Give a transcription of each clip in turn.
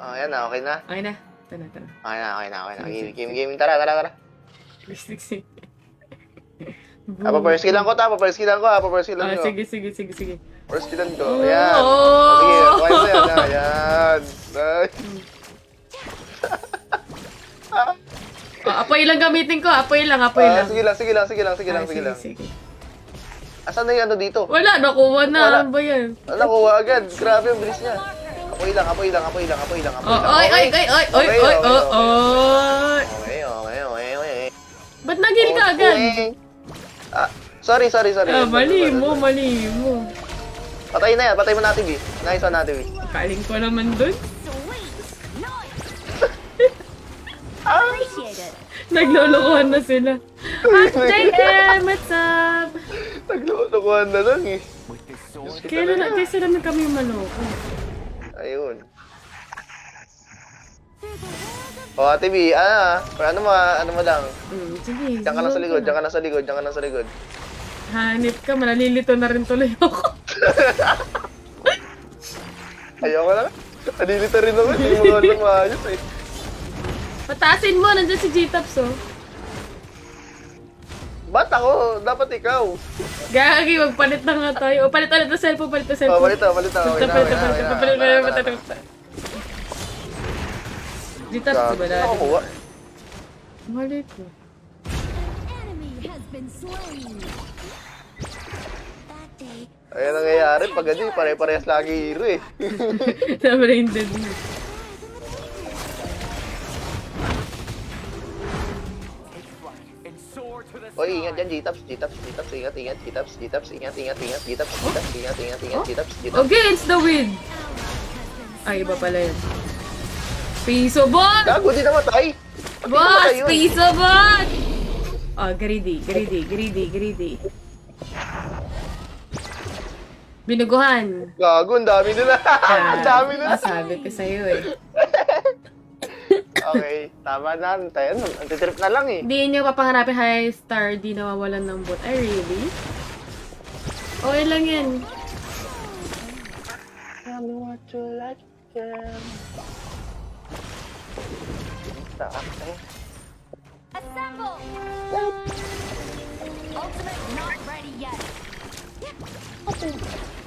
Ayan na, okay na. Okay na. Tara. Okay na. Game. Tara. Sige. Papirst killan ko nyo. Sige. First killan ko. Ayan. Sige, okay na yan. Ayan. Apoy lang gamitin ko. Apoy lang. Sige lang. Sige. Asan na yung ano dito? Wala, nakuha na. Wala. Ano ba yan? Nakuha agad. Grabe ang bilis niya. Apoy lang. Oy. Okay. Ba't nagil ka agad? Sorry. Mali mo. Patay na yan. Patay mo natin, B. Nice one natin, B. Kaling ko naman dun. Naglolokohan na sila. JM, what's up? Naglulukuhan na lang eh. Kaya sila na kami maloko. Ayun. O, Ate B, ano mo lang. Sige. Diyan ka na sa likod. Hanip ka, manalilito na rin tuloy ako. Ayoko na. Nalilita rin naman. Hindi mo lang maayos eh. Pataasin mo, nandiyan si G-Tops oh. Ba't ako? Dapat ikaw. Gagi, magpalit na nga tayo. O, palit ulit na cellphone, palit. Oh, palit. Palit. G-Tops ba Ano dati? kuha? Mali ko. Ayan ang nangyayari. Pag ano pare-parehas lagi hero eh. Sabi rin dead mo. Oy, ingat dyan, G-Tops. Ingat. Against the wind! Ay, iba pala yun. Piso bot! Gago, di namatay. Boss! Piso bot! Oh, greedy. Binuguhan. Gago, ang dami nila. Ang dami nila. Sabi ko sa'yo eh. Okay, tama na. Antitrip na lang eh. Hindi nyo papangarapin high star, di nawawalan ng bot. Ay, really? Okay lang yan. Tell me what you like, girl. Assemble! Ultimate not ready yet.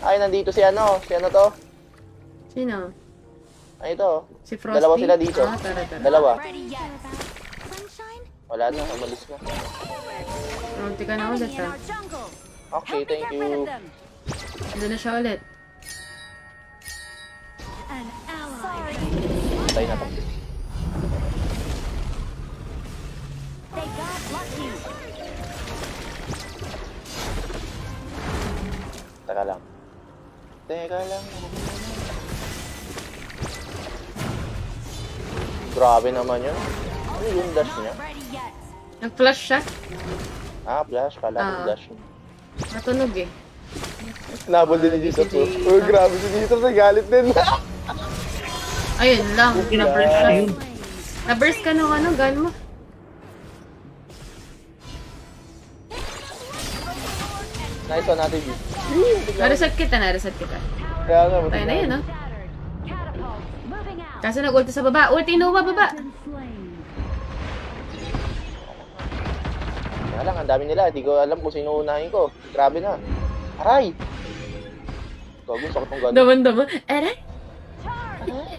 Ay, nandito si ano to? Sino? Ay, ito. Si Frosty? Dalawa sila dito. Tara. Dalawa. Ready yet. Sunshine? Wala na, umalis na. Ronti ka na ulit In ah. our jungle. Okay, Help me thank get rid you. of them. Doon na siya ulit. An ally. Patay na to. They got lucky. Teka lang. Grabe naman yun. Ano yung dash niya? Not ready yet. Nag-flash siya. Flash. Kala ko dash. Natunog eh. Nabol din ni Dito to. Oh, grabe si Dito. Galit din. Ayun lang. Na-burst siya. Na-burst ka nung ano, gun mo. Nice one natin, B. Na-reset kita. Kaya nga, Tayo na yun ah. Shattered. Catapult. Moving out. Kaso nag-ulti sa baba. Ulti Nova baba. Kaya lang, ang dami nila. Hindi ko alam kung sino unahin ko. Grabe na. Aray! Gago, sakit ng gano'n. Daman. Aray!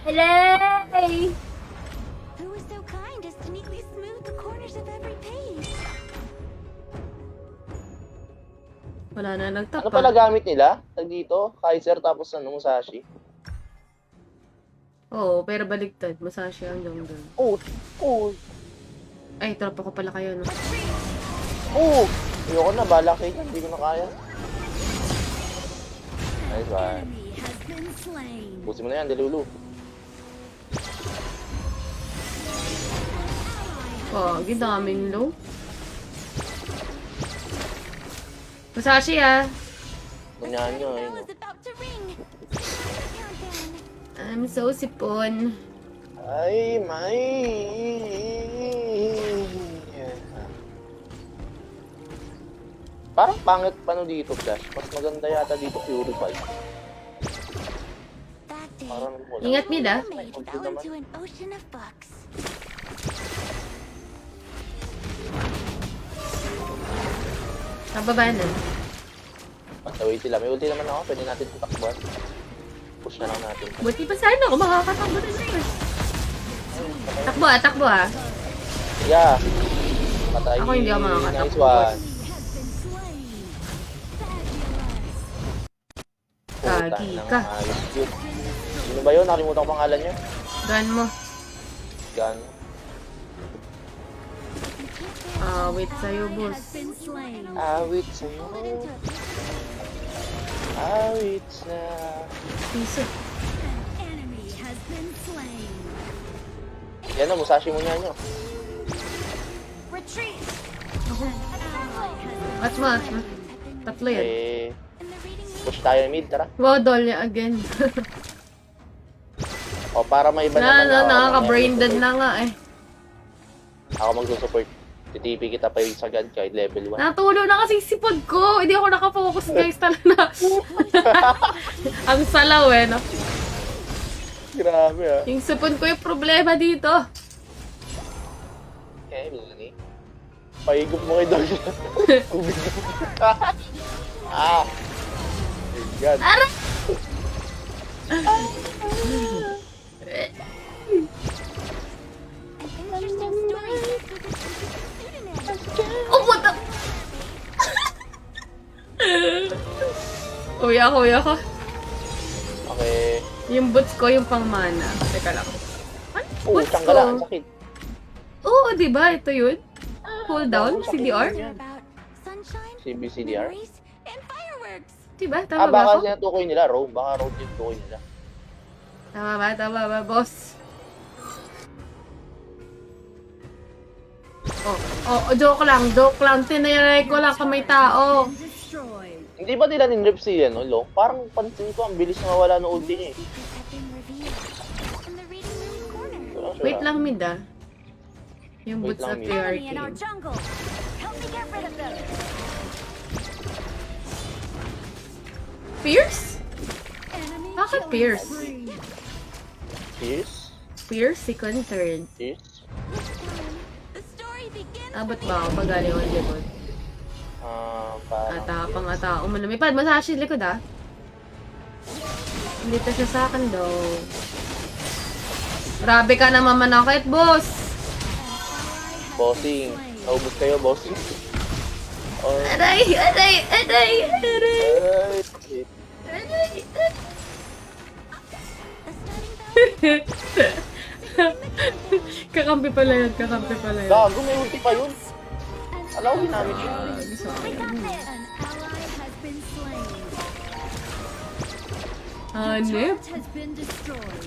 Aray! Who was so kind as to neatly smooth the corners of every page? Wala na nagtap Ano pala gamit nila? Tag dito? Kaiser tapos Musashi? Oo, pero baligtad. Masashi ang jungle. Oh! Ay, tropa ko pala kayo, no? Ayoko na, bala kayo. Hindi ko na kaya. Nice one. Enemy has been slain. Pusin mo na yan, Delulu. Oh, gidaming low. Masashi ah. Ganyan nyo, Bell ayun. is about to ring. Countdown. I'm so sipon. Ay, may. Parang pangit pa no dito, Flash. Mas maganda yata dito Purify. That day Parang wala. Ingat mid ah. Mermaid fell into an ocean of books. Kababa na. Basta wait sila. May ulti naman ako. Pwede natin tutakbuhan. Push na lang natin. Buti pa sana ako makakatakbo na sa'yo. Takbo ah. Yeah. Patay. Ako hindi ako makakatakbo. Nice one. Kagi ka. Ayos yun. Sino ba yun? Nakalimutan ko pangalan niya. Gun mo. Gan. Wait sa'yo, boss. Awit sa'yo. Awit na. Piso. Yan o, Musashi mo niya nyo. Retreat. At mo. Tatlo yan. Eh, push tayo mid, tara. Wow, Dolya again. O, para may iba naman ako, Nakaka-brain dead mag-support. na nga eh. Ako magsusupport. TTP kita pa yung sagad kahit level 1. Natulo na kasi sipod ko. Hindi ako nakafocus guys talaga. Ang salaw eh, no? Grabe ah. Yung sipod ko yung problema dito. Eh, Lani. Pahigop mo kay Dog. Kubig. Ah. God. Aray! Interesting story with a pseudonym. Oh, what the... Uya ko. Okay. Yung boots ko, yung pang mana. Teka lang. Oh, Boots tanggal ko. ang sakit. Oo, diba? Ito yun. Hold down, Sakit CDR. yan. About sunshine, CBCDR. memories, and fireworks. Diba? Ah, Tama ba baka ako? sinatukoy nila, Rome. Baka Rome yung tukoy nila. Tama ba, boss? Joke lang. Tinayaray ko lang kung may tao. Hindi ba nila ninrip si Long? Parang pansin ko, ang bilis na mawala ng ulti niya eh. Secrets have been revealed in the reading room corner. Wala siya. Wait lang, mid ah. Yung Wait boots lang, of mid. Enemy in PRK. our jungle. Help me get rid of them. Pierce? Bakit Pierce? Cheers. Pierce, second, third. Cheers. This time, the story begins Abot with ba ako pag galing ang likod? Parang... Atao. Lumipad, Masashi likod ah. Dito siya sa akin daw. Grabe ka naman manakit, boss! Bossing. Naubos kayo, bossing. Oh, Aray! ay, shit. the starting Kakampi pala yun. Gago, may ulti pa yun. Alam ko ginamit yun. An ally has been slain. Hanip? Has been destroyed.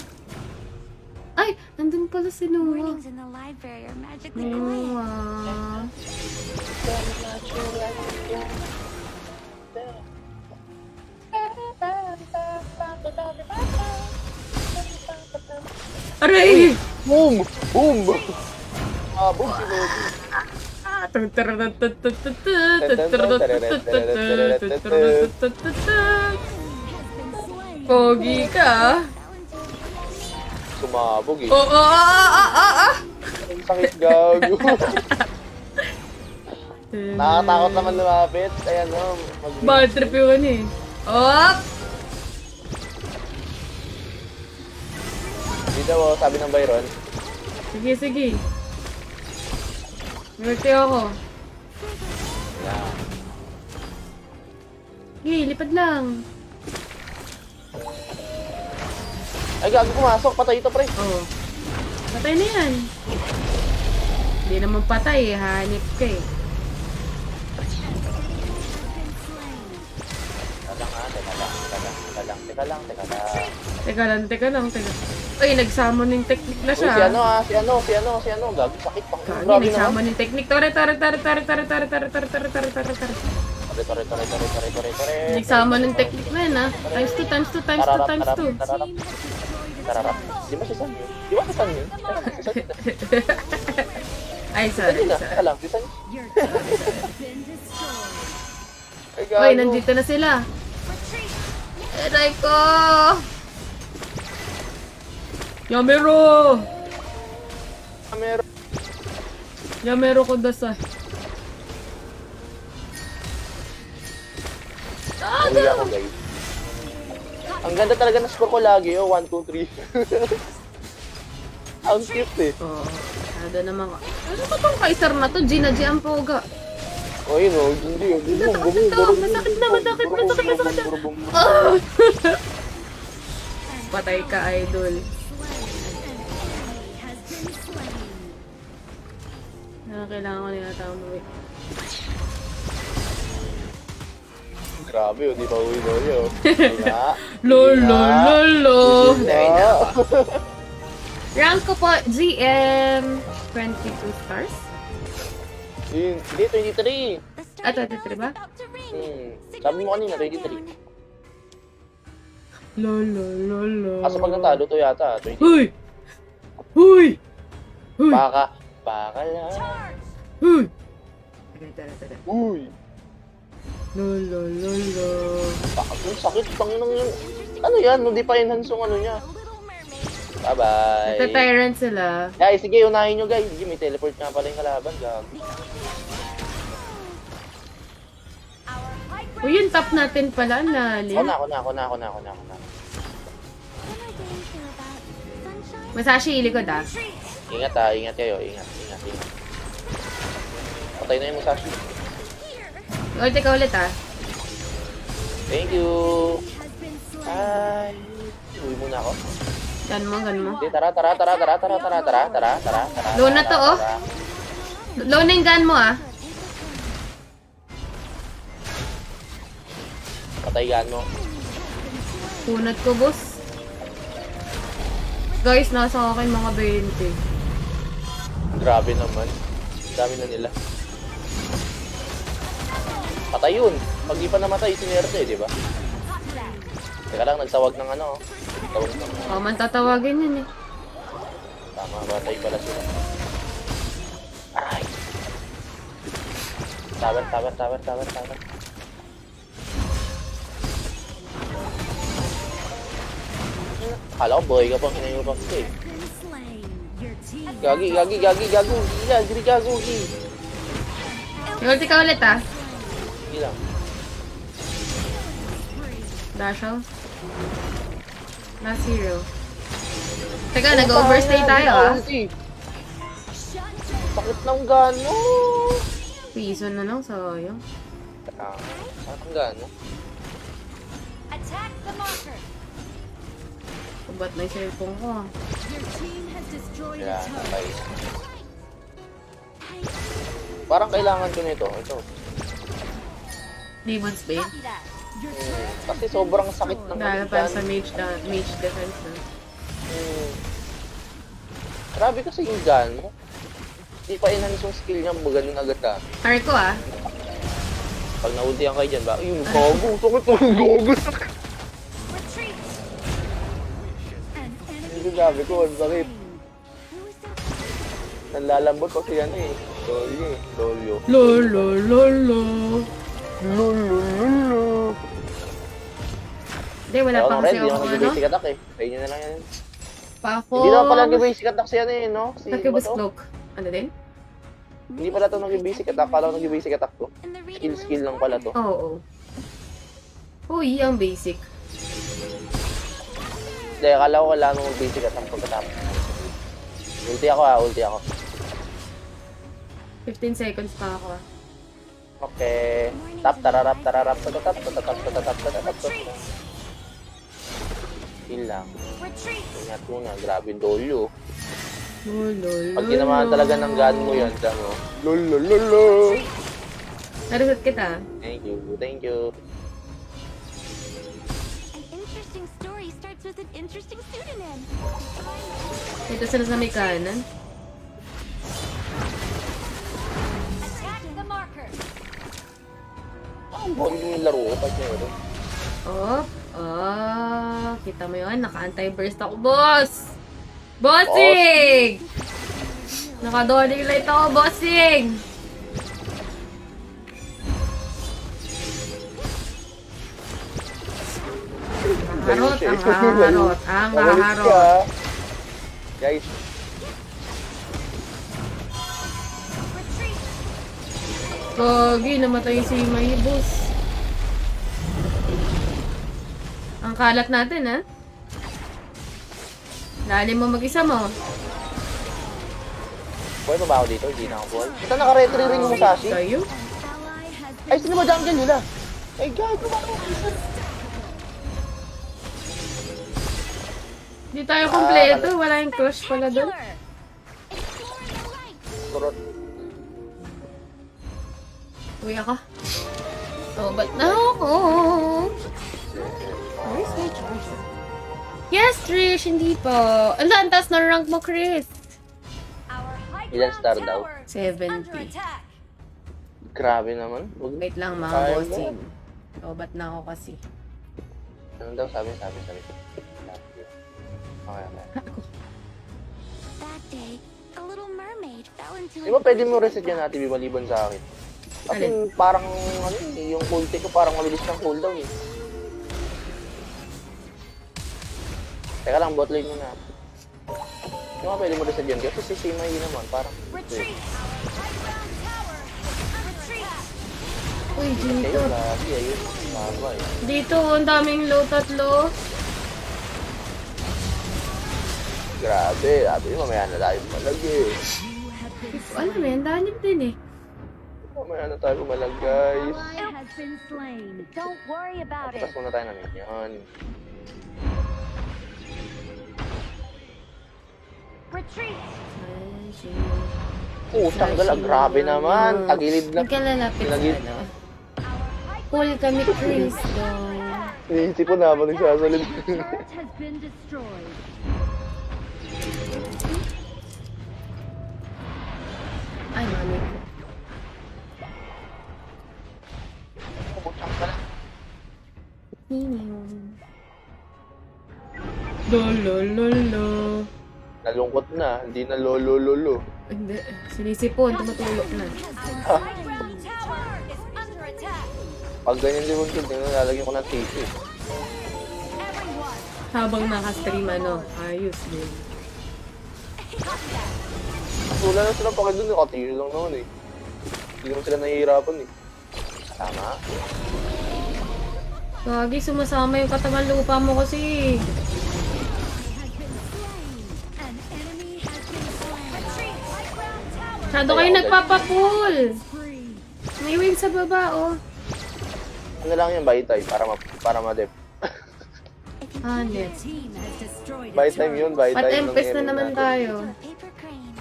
Ay! Nandun pala si Noah. Warnings in the library are magically quiet. Noah. Aray! Boom! Boom! Boom si Logi. Pogi ka. Sumabog eh. Ah! Ang sakit, gago. Nakakatakot naman lumapit. Ayan o. Bad trip yung ano eh. Op! Dito o, sabi ng Byron. Sige. Ngerti ako. Yeah. Sige, lipad lang. Ay, gago pumasok. Patay ito, pre. Oh. Patay na yan. Hindi naman patay eh. Hanip ka eh. Teka lang. Ay, nag-summon yung technique na Uy, siya. si ano. Gago, sakit pa. Kagi, Grabe nag-summon naman. yung technique. Tore. Nag-summon yung technique na yun ah. Times 2. Tararap. Di ba si San yun? Si San yun? Ay, sorry. Teka lang, si San yun. Ay, gago. Uy, nandito na sila. Aray ko! Yamero! Meron. Yamero ko dasa. Uwi ako, guys. Ang ganda talaga ng score ko lagi, 1, 2, 3. Ang cute eh. Oo. Ada naman ka. Ano ba tong Kaiser na to? Gina G ang poga. O yun o, hindi. Masakit na. Patay ka, idol. Kailangan ko nila tama eh. Grabe, di pa uwi daw yun. Lolo. Ah. Rank ko po, GM 22 stars. Hindi, 23. Ah, 23 ba? Sabi mo kanina, 23. Lolo. Kaso pag natalo to yata, 23. Huy! Baka lang. Huy! Tara. Uy! Lolo. Baka yung sakit, panginang yun. Ano yan? Hindi pa enhance yung ano niya. Bye-bye. Nagta-tyrant sila. Guys, sige, unahin nyo guys. Sige, may teleport nga pala yung kalaban. Gabi. Uy, yung top natin pala, lalim. Ako na. What am I going to about sunshine? Masashi, ilikod ah. Ingat kayo. Ingat. Patay na yung Musashi. Ulti ka ulit ah. Thank you. Bye. Uwi muna ako. Gan mo. Hindi, tara. Low na to, oh. Low na yung gun mo ah. Patay gan mo. Punat ko, boss. Guys, nasa akin mga 20. Grabe naman. Dami na nila. Patay yun. Pag di pa namatay, sinerte, di ba? Teka lang, nagsawag ng ano. Tawag ng... Oh, man tatawagin yun eh. Tama, batay pala sila. Aray! Tower. Akala ko boy ka pang hinayo pa kasi. Gagi. Ulti ka ulit ah. Hindi lang. Dasho. Last hero. Teka, nag-overstay tayo ah. Sakit ng gano. Piso na lang, sayang. Sakit ng gano. Attack the marker. Ba't na yung cellphone ko ah. Your team has destroyed Kaya, a turret. patay. Parang kailangan ko nito. Ito. Demon's Bane. Copy that. Your Kasi sobrang sakit ng Dahil para sa mage defense na. Grabe kasi yung gun mo. Hindi pa enhance yung skill niya, magaling agad ka. Hard ko ah. Pag naultihan kayo dyan ba? Ayun, gago, sakit ng gago. retreat. An enemy Hindi sabi ko, ang sakit. Who is that? Nanlalambot kasi yan eh. Dolyo. Lolo. Hindi, wala pa kasi Hindi ako ako ano. nag-basic attack eh. Sa inyo na lang yan. Pako. Hindi naman pala nag-basic attack siya eh, no? Si Succubus Bato. Cloak. Ano din? Hindi pala ito nag-basic attack. Kala ko nag-basic attack to. And the reading Skill lang pala to. Oo. Uy, ang basic. Hindi, akala ko kailangan mo mag-basic attack pagkatapos. Ulti ako. 15 seconds pa ako ah. Okay. Tararap. Heal lang. retreat. Ingat muna. Grabe dolyo. Lolo. Pag ginamaan talaga ng gun mo yan, mo. Lolo. Nareset kita. Thank you. An interesting story starts with an interesting pseudonym. Ito sila sa may kanan. Attack the marker. Ang boring yung laro ko pag yun. Kita mo yun? Naka-anti-burst ako, boss! Bossing! Naka-dolling light ako, bossing! Ang haharot. Guys, Gogi, namatay si Mayibus. Ang kalat natin, ha? Lalim mo mag-isa mo. buhay pa ba ako dito? Hindi na ako buhay. Ito naka-retry ring yung Musashi. Kayo? Ay, sino ba jungle nila? Ay, God, kumakaw. Hindi tayo kompleto. Wala yung crush pala doon. Kurot. Uy, ako. Oh, ba't na ako? Where's my charger? Yes, Trish, hindi po. Ala, ang taas na rank mo, Chris. Ilan star daw? 70. Grabe naman. Huwag Wait lang, mga Kaya bossing. Oh, ba't na ako kasi? Ano daw? Sabi. Okay. That day, a little mermaid fell into Di ba pwede mo reset yan natin maliban sa akin? Kasi parang, ano yung ulti ko parang mabilis ng cooldown eh. Teka lang, bot lane muna. Di ba pwede mo reset yan? Kasi si Simay naman, parang... Retreat! High ground tower! Retreat! Uy, Kayo dito. lagi, ayun. Maba eh. Dito, ang daming low tatlo. Grabe, mamaya na tayo malagay. Alam mo, ang dalim din eh. Mamaya na tayo malag, guys. Has been slain. Don't worry about Tapos muna tayo namin yan. Retreat! Utang gala, grabe naman. Tagilid lang. Huwag ka lalapit sa Lagi- ano. Cool kami, Chris. Dong. Iniisip ko na habang nagsasalid. Turret has been destroyed. Ay, mami ko. Utang gala. Lolololo. Nalungkot na, hindi na lolo. Hindi. Sinisipon, tumutulog na. High ground tower is under attack. Pag ganyan si Bunso, lalagyan ko ng tissue. Everyone, Habang nakastream, ano, ayos din. Wala na sila pakit doon, nakatissue lang naman eh. Hindi naman sila nahihirapan eh. Tama. Gagi, sumasama yung katawan lupa mo kasi. an enemy has been slain. Retreat! High ground tower! Masyado kayo nagpapapool. May wave sa baba, oh. Ano lang yung buy time para ma-dep. Ah, net. Buy time yun, buy What time. empes na naman tayo. Paper crane.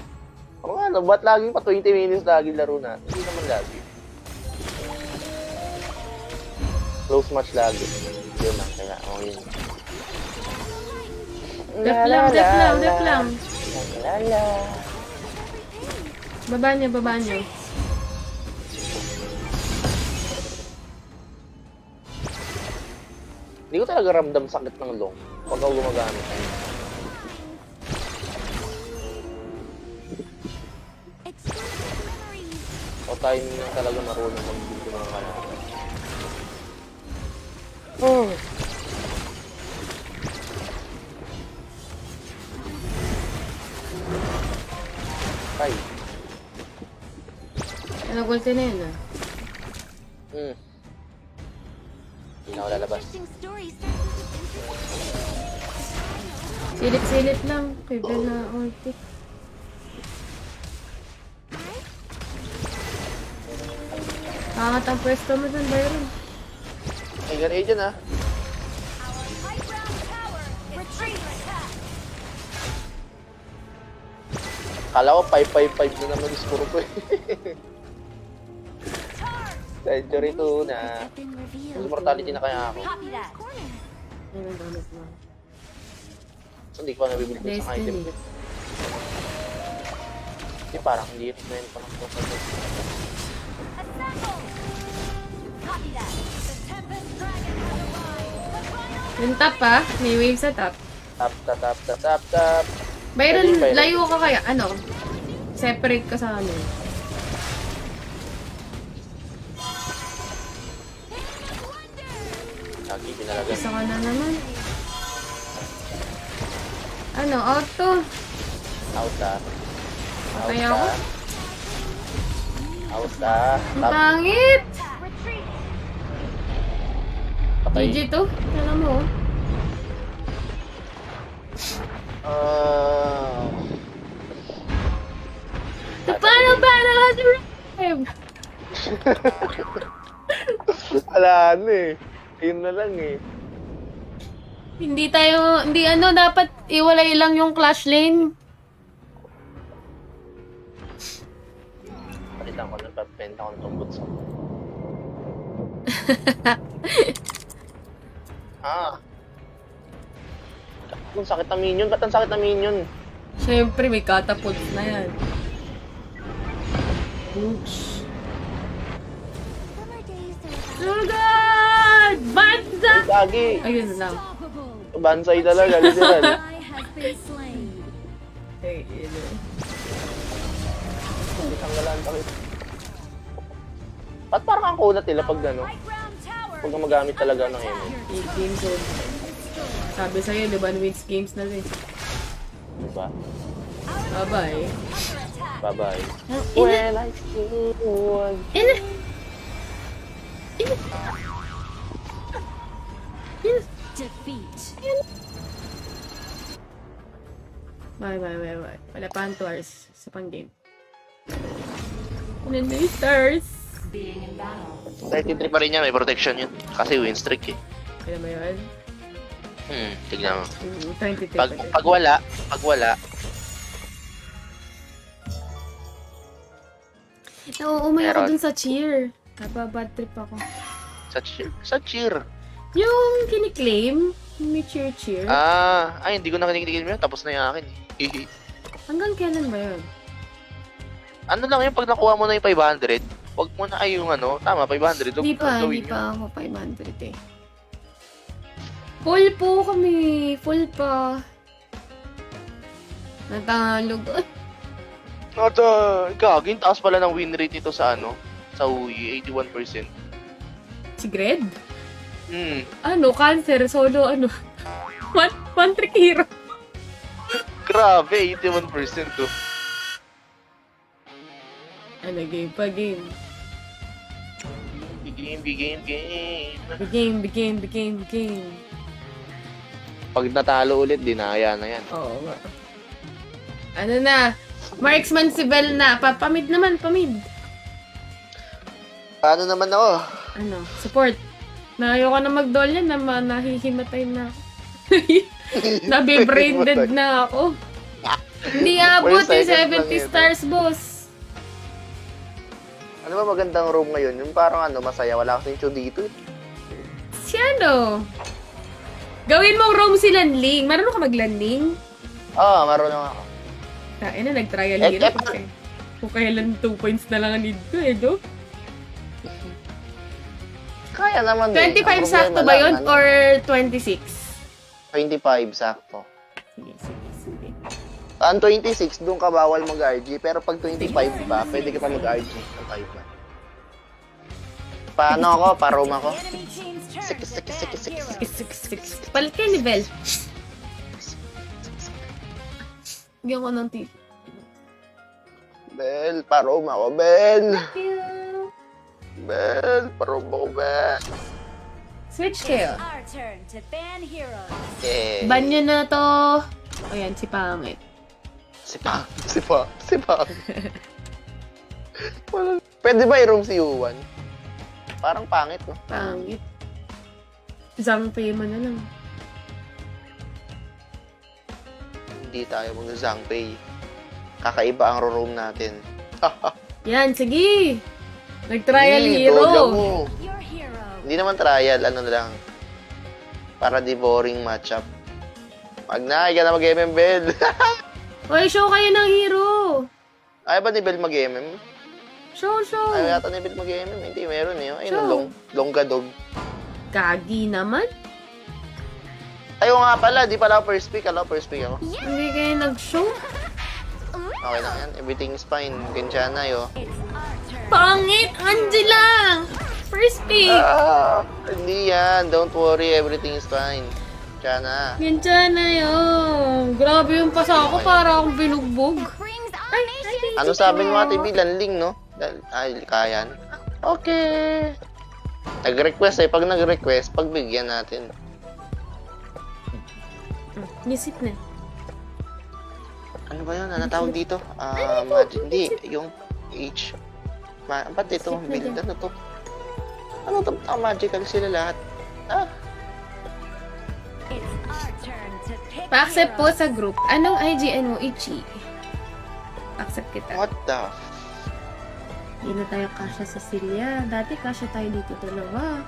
Oo nga, no, ba't laging pa 20 minutes lagi laro na? Hindi naman lagi. Close match lagi. Yun lang, kaya yun. Def lang. Lala. Baba niyo. Hindi ko talaga ramdam sakit ng long pag ako gumagamit. Exclusive memories. O timing lang talaga marunong mag-build ng mga kanan. Ay. Ano ulti na yun, ah. Hindi na ako lalabas. Interesting story starts with an Silip-silip lang. Kay Bel na ulti. Angat ang pwesto mo dun, Byron. Anger agent ah. high ground tower. Retreat! Attack! Kala ko 555 na naman yung score ko eh. Century 2 na. Have been revealed. Mas mortality na kaya ako. Copy that. Corner. Ayun ang gamit mo. Hindi ko nabibili ko sa item. Destiny. Hindi parang hindi rin na yun pa ng posa. Assemble! Copy that. The Tempest Dragon has arrived. The final Yung top, ah. May wave sa top. Tap. Byron, Byron. layo ka kaya. Ano? Separate ka sa ano. Lagi pinalagan. Isa ka na naman. Ano? Auto. Out ah. Patay ako. Out ah. Ang pangit! Retreat. Patay. GG to. Alam mo. Ah. Paano ba na-revive? Wala na eh. Yun na lang eh. Hindi dapat iwalay lang yung clash lane. Palitan ko ng pagpenta ko ng tumbot sa... Ang sakit na minion. Ba't ang sakit na minion? Siyempre, may catapult na yan. Oops. Summer days are Oh God! Banza! Gagi. Ayun lang. unstoppable. Bansay talaga, literal. I has been slain. Okay, yun eh. Ang galanta ko. Ba't parang ang kulat nila pag ano? High ground tower. Pag magamit talaga ng emo. Big game zone. Sabi sa'yo, di ba, wins games na rin. Diba? Bye-bye. Under attack. Bye-bye. Ina! When I see one. Ina! Ina! Ina! Defeat. Bye. Wala pa ang tours sa pang-game. Ano na yung stars? 33 pa rin yan, may protection yun. Kasi win streak eh. Kaya mo yun? Tignan mo. 23 Pag, pa rin. pag wala, Nauumay ako Meron. dun sa cheer. Bad trip ako. sa cheer. Yung kiniklaim, may cheer. Ay, hindi ko na kinikiligil mo yun. Tapos na yung akin eh. Hanggang kailan ba yun? Ano lang yun, pag nakuha mo na yung 500, wag mo na ay yung ano, tama, 500. Hindi pa gawin ako 500 eh. Full po kami. Full pa. Natalo ko. At, gagin, taas pala ng win rate ito sa ano, sa UI, 81%. Si Gred? Hmm, Cancer, solo, one trick hero. grabe, 81% to. Game pa, game. Game. Pag natalo ulit, dinaya na yan. Oo nga. Ano na? Marksman si Bell na. Pamid naman, pamid. Paano naman ako? Support. Ayoko na mag-doll yan, nahihimatay na ako. Nabibrain dead na ako. Hindi abot Per yung second lang 70 yun. stars, boss. Ano ba magandang room ngayon? Yung parang masaya, wala kasing show dito eh. Si Gawin mong roam si Lanling. Marunong ka mag-landing? Marunong ako. Kain na, nag-trial Eh, hero. eh, Kung kailan 2 points na lang ang need ko do? Kaya naman 25 Ang sakto problema ba yun? lang, Or 26? 25 sakto. Sige. Ang 26, doon ka bawal mag-RG. Pero pag 25 ba, pwede ka pa mag-RG. Ang type na. Paano ako? Parum ako? Enemy team's turn Sik, to sik, ban sik, sik, heroes. Palit kayo ni Bell. Bigyan ko ng tip. Bel, parum ako, Bel. Bel, parum ako, Bel. Switch kayo. Our turn to ban heroes. Yeah. Ban nyo na to. Ayan, si Pangit. Sipang. Pwede ba i-room si Yuan? Parang pangit, no? Pangit. Zangpei mo na lang. Hindi tayo mag-Zhangpei. Kakaiba ang room natin. Yan, sige. Nag-trial Doja hero. mo. Your hero. Hindi naman trial, ano na lang. Para di boring matchup. Wag na, ka na mag-MM, Bel. Hoy, show kayo ng hero. Ayaw ba ni Bel mag-MM? Show. Ayaw yata ni Bel mag-MM. Hindi, meron eh. Ayun, Sure. longgadog. Gagi naman. Ayaw nga pala, di pala ako first pick. First pick ako. Hindi kayo nag-show. Okay lang yan. Everything's fine. Gansyana yo. It's our turn. Pangit, Angela. First pick. Hindi yan. Don't worry. Everything is fine. Diyan na. Yan na yun. Grabe yung pasa ako, para akong binugbog. Brings our nation. Ano sabi mo Ate B? Lanling, no? Ay, kayan. Okay. Nag-request pag nag-request, pagbigyan natin. Nisip na. Ano ba yun? Ano tawag dito? Magic. Hindi, yung H. Ba't ito? Skip na Build, dyan. ano to? Ano to? Magical sila lahat. Ah, It's our turn to pick Pa-accept po heroes. sa group. Anong IGN mo, Ichi? Accept kita. what the? Hindi na tayo kasya sa Silya. Dati kasya tayo dito dalawa.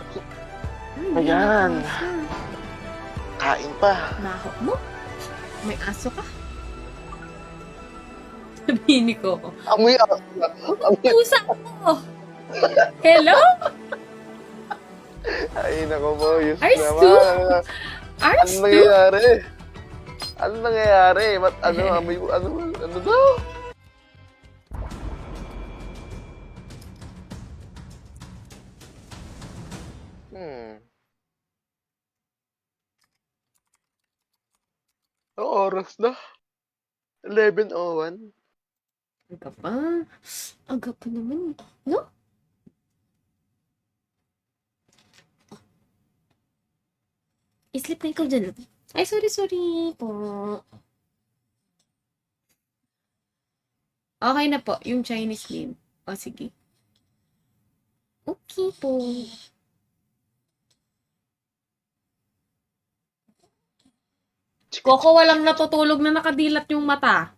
Ay, hindi Ayan. na kasya. Kain pa. Naho mo? May aso ka? Sabihin ko. Amoy, Pusa ko! Hello? ay, nako po. Yus Ars naman. two? Ano Ars 2? nangyayari? Ano nangyayari? Ba't ano, amoy, ano daw? Ang oras na. 11:01. Aga pa. Aga pa naman. No? Islip na ikaw dyan. Ay, sorry po. Okay na po, yung Chinese name. O, sige. Okay po. Koko, walang natutulog na nakadilat yung mata.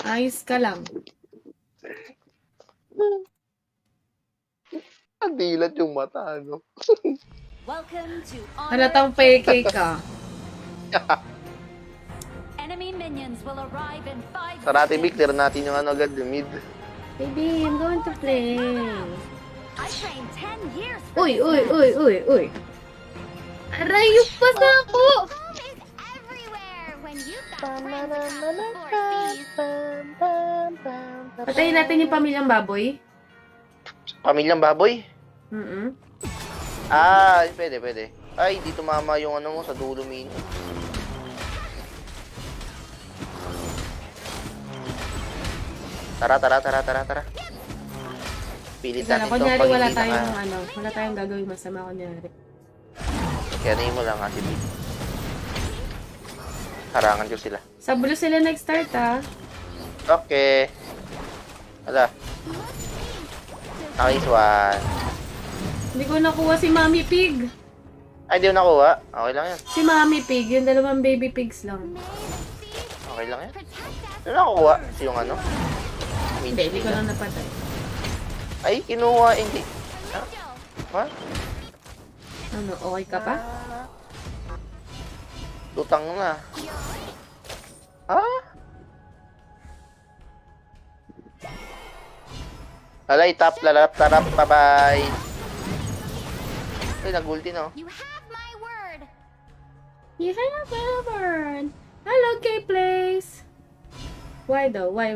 Ayos ka lang. Dilat yung mata, ano? Welcome to Honor. Halatang peke ka. Enemy minions will arrive in 5 Sarati B, seconds. clear natin yung ano agad, yung mid. Baby, I'm going to play. I trained 10 years for Uy, this match. uy. Aray, yung pasa ko! Home is everywhere when you've got friends across the four seas. Patayin natin yung pamilyang baboy. Pamilyang baboy? Mm-mm. Ah, pwede. Ay, di tumama yung ano mo sa dulo min. Tara. Pilit Ika lang, natin to. kunyari Pag wala hindi wala tayong gagawin masama kunyari. Kaya mo lang kasi B. Harangan ko sila. Sa blue sila nag-start ah. Okay. Ala. Nice one. Hindi ko nakuha si Mommy Pig. Ay, di ko nakuha. Okay lang yan. Si Mommy Pig, yung dalawang baby pigs lang. Okay lang yan. Di ko nakuha. Yung ano? Hindi, hindi ko lang napatay. Ay, kinuha. Hindi. What? Ano, okay ka pa? Lutang na. Ah? Alay, lalap, bye-bye. Ay, nag-ulti na. You have my word. You have a bird. Hello, K-Place. Why though? Why?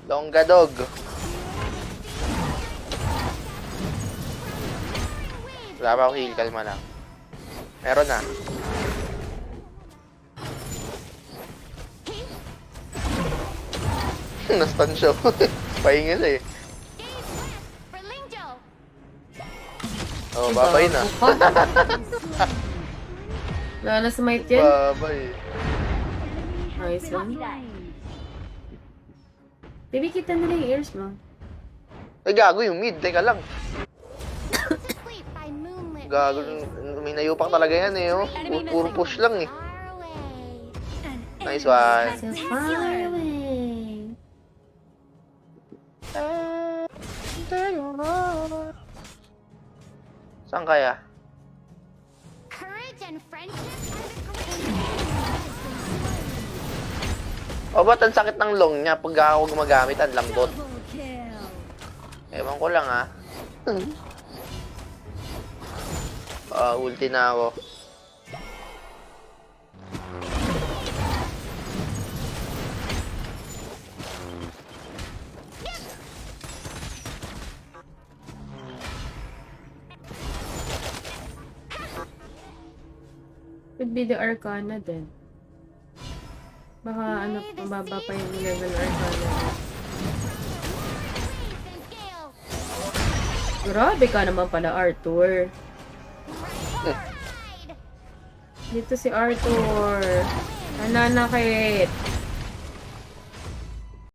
Longga dog. Wala pa ako heal, kalma lang. Meron na. Nastan siya. Pahinga siya eh. Gaze west for Lingzhou. Oh, babay na. Wala na smite yan. Babay. Nice one. Baby, kita nila yung ears mo. Ay, gago yung mid. Teka lang. Sleep by moonlit Gago. waves. May nayupak talaga yan eh. Oh. Puro push lang eh. Far away. An Nice enemy one. So spectacular. far away. Saan kaya? Courage and friendship are the greatest. O ba't ang sakit ng long niya pag ako gumagamit? Ang lambot. Double kill. Ewan ko lang ah. Ulti na ako. Could be the Arcana din. Baka ano, mababa pa yung level Arcana. Grabe ka naman pala, Arthur. Dito si Arthur. Nananakit.